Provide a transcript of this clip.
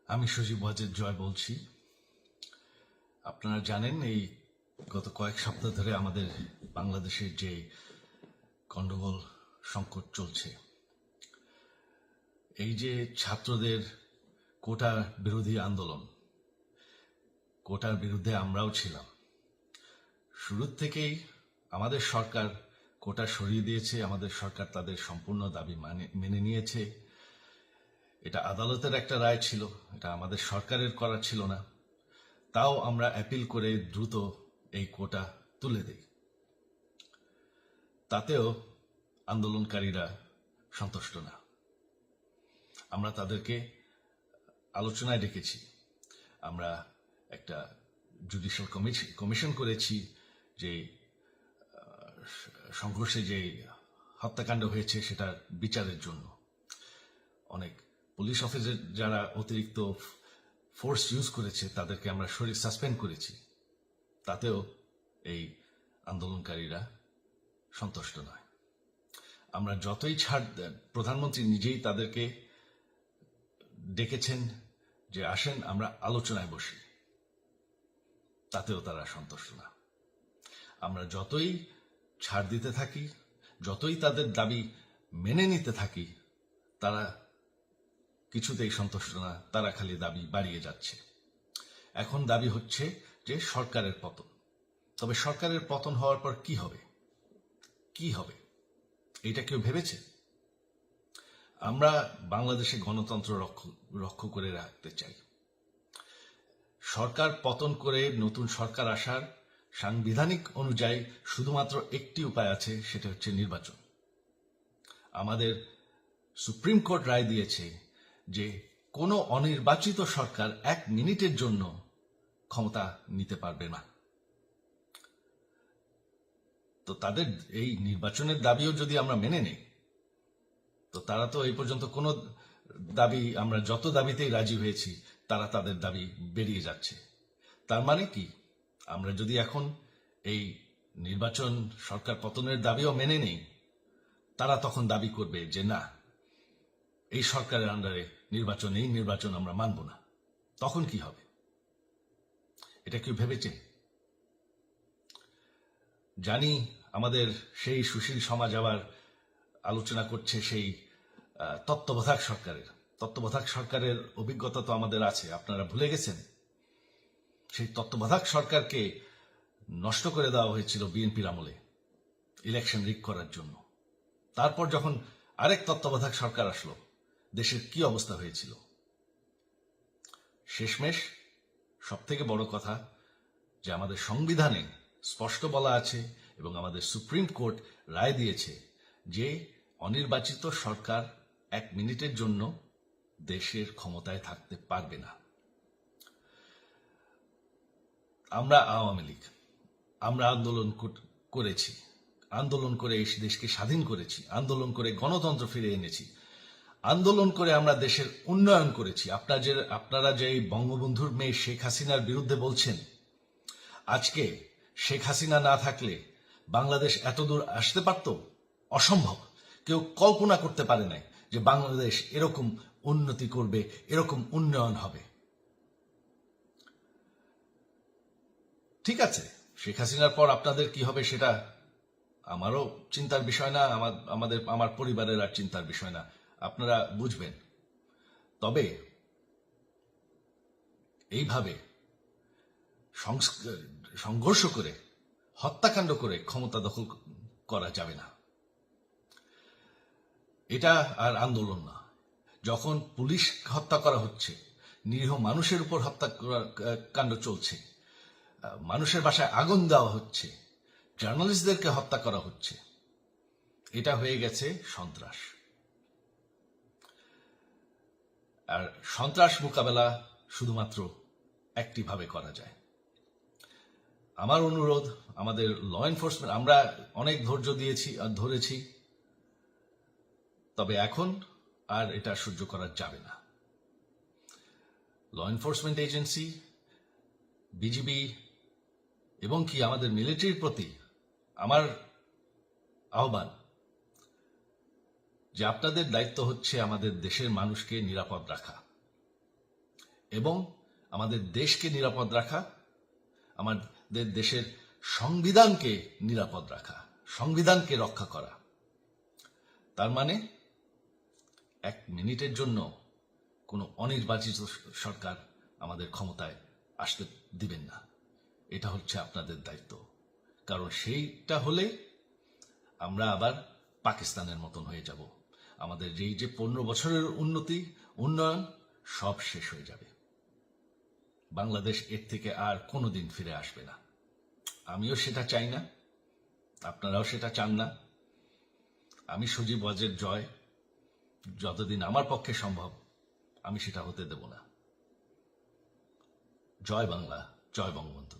আমি সজীব ওয়াজেদ জয় বলছি। আপনারা জানেন এই গত কয়েক সপ্তাহ ধরে আমাদের বাংলাদেশের যে গন্ডগোল সংকট চলছে, এই যে ছাত্রদের কোটা বিরোধী আন্দোলন, কোটার বিরুদ্ধে আমরাও ছিলাম। শুরুর থেকেই আমাদের সরকার কোটা সরিয়ে দিয়েছে, আমাদের সরকার তাদের সম্পূর্ণ দাবি মেনে নিয়েছে। এটা আদালতের একটা রায় ছিল, এটা আমাদের সরকারের করা ছিল না। তাও আমরা অ্যাপিল করে দ্রুত এই কোটা তুলে দেই। তাতেও আন্দোলনকারীরা সন্তুষ্ট না। আমরা তাদেরকে আলোচনায় ডেকেছি, আমরা একটা জুডিশিয়াল কমিশন করেছি যে সংঘর্ষে যে হত্যাকাণ্ড হয়েছে সেটার বিচারের জন্য। অনেক পুলিশ অফিসার যারা অতিরিক্ত ফোর্স ইউজ করেছে তাদেরকে আমরা সাসপেন্ড করেছি। তাতেও এই আন্দোলনকারীরা সন্তুষ্ট নয়। আমরা যতই ছাড় দেন, প্রধানমন্ত্রী নিজেই তাদেরকে ডেকেছেন যে আসেন আমরা আলোচনায় বসি, তাতেও তারা সন্তুষ্ট না। আমরা যতই ছাড় দিতে থাকি, যতই তাদের দাবি মেনে নিতে থাকি, তারা কিছুতেই সন্তুষ্ট না, তারা খালি দাবি বাড়িয়ে যাচ্ছে। এখন দাবি হচ্ছে যে সরকারের পতন। তবে সরকারের পতন হওয়ার পর কি হবে? কি হবে এটা কেউ ভেবেছে? আমরা বাংলাদেশে গণতন্ত্র রক্ষা করে রাখতে চাই। সরকার পতন করে নতুন সরকার আসার সাংবিধানিক অনুযায়ী শুধুমাত্র একটি উপায় আছে, সেটা হচ্ছে নির্বাচন। আমাদের সুপ্রিম কোর্ট রায় দিয়েছে যে কোনো অনির্বাচিত সরকার 1 মিনিটের জন্য ক্ষমতা নিতে পারবে না। তো তাদের এই নির্বাচনের দাবিও যদি আমরা মেনে নেই, তো তারা তো এই পর্যন্ত কোনো দাবি, আমরা যত দাবিতেই রাজি হয়েছি তারা তাদের দাবি বেরিয়ে যাচ্ছে। তার মানে কি, আমরা যদি এখন এই নির্বাচন সরকার পতনের দাবিও মেনে নেই, তারা তখন দাবি করবে যে না, এই সরকারের আন্ডারে এই নির্বাচন আমরা মানব না। তখন কি হবে? এটা কেউ ভেবেছে? জানি আমাদের সেই সুশীল সমাজ আবার আলোচনা করছে সেই তত্ত্বাবধায়ক সরকারের অভিজ্ঞতা তো আমাদের আছে। আপনারা ভুলে গেছেন? সেই তত্ত্বাবধায়ক সরকারকে নষ্ট করে দেওয়া হয়েছিল বিএনপির আমলে ইলেকশন রিগ করার জন্য। তারপর যখন আরেক তত্ত্বাবধায়ক সরকার আসলো, দেশের কি অবস্থা হয়েছিল? শেষমেশ সব থেকে বড় কথা যে আমাদের সংবিধানে স্পষ্ট বলা আছে এবং আমাদের সুপ্রিম কোর্ট রায় দিয়েছে যে অনির্বাচিত সরকার 1 মিনিটের জন্য দেশের ক্ষমতায় থাকতে পারবে না। আমরা আওয়ামী লীগ, আমরা আন্দোলন করেছি, আন্দোলন করে এই দেশকে স্বাধীন করেছি, আন্দোলন করে গণতন্ত্র ফিরে এনেছি, আন্দোলন করে আমরা দেশের উন্নয়ন করেছি। আপনারা যে বঙ্গবন্ধুর মেয়ে শেখ হাসিনার বিরুদ্ধে বলছেন, আজকে শেখ হাসিনা না থাকলে বাংলাদেশ এতদূর আসতে পারত? অসম্ভব। কেউ কল্পনা করতে পারে নাই যে বাংলাদেশ এরকম উন্নতি করবে, এরকম উন্নয়ন হবে। ঠিক আছে, শেখ হাসিনার পর আপনাদের কি হবে সেটা আমারও চিন্তার বিষয় না, আমার পরিবারের আর চিন্তার বিষয় না, আপনারা বুঝবেন। তবে এইভাবে সংঘর্ষ করে, হত্যাকাণ্ড করে ক্ষমতা দখল করা যাবে না। এটা আর আন্দোলন না। যখন পুলিশ হত্যা করা হচ্ছে, নিরীহ মানুষের উপর হত্যাকাণ্ড চলছে, মানুষের বাসায় আগুন দেওয়া হচ্ছে, জার্নালিস্টদেরকে হত্যা করা হচ্ছে, এটা হয়ে গেছে সন্ত্রাস। আর সন্ত্রাস মোকাবেলা শুধুমাত্র একটি ভাবে করা যায়। আমার অনুরোধ, আমাদের ল এনফোর্সমেন্ট, আমরা অনেক ধৈর্য ধরেছি, তবে এখন আর এটা সহ্য করা যাবে না। ল এনফোর্সমেন্ট এজেন্সি, বিজিবি এবং কি আমাদের মিলিটারির প্রতি আমার আহ্বান যে আপনাদের দায়িত্ব হচ্ছে আমাদের দেশের মানুষকে নিরাপদ রাখা। এবং আমাদের দেশকে নিরাপদ রাখা, আমাদের দেশের সংবিধানকে নিরাপদ রাখা, সংবিধানকে রক্ষা করা। তার মানে 1 মিনিটের জন্য কোনো অনির্বাচিত সরকার আমাদের ক্ষমতায় আসতে দিবেন না। এটা হচ্ছে আপনাদের দায়িত্ব, কারণ সেইটা হলে আমরা আবার পাকিস্তানের মতন হয়ে যাব। আমাদের যেই যে 15 বছরের উন্নয়ন সব শেষ হয়ে যাবে। বাংলাদেশ এর থেকে আর কোনোদিন ফিরে আসবে না। আমিও সেটা চাই না, আপনারাও সেটা চান না। আমি সজীব ওয়াজের জয় যতদিন আমার পক্ষে সম্ভব আমি সেটা হতে দেব না। জয় বাংলা, জয় বঙ্গবন্ধু।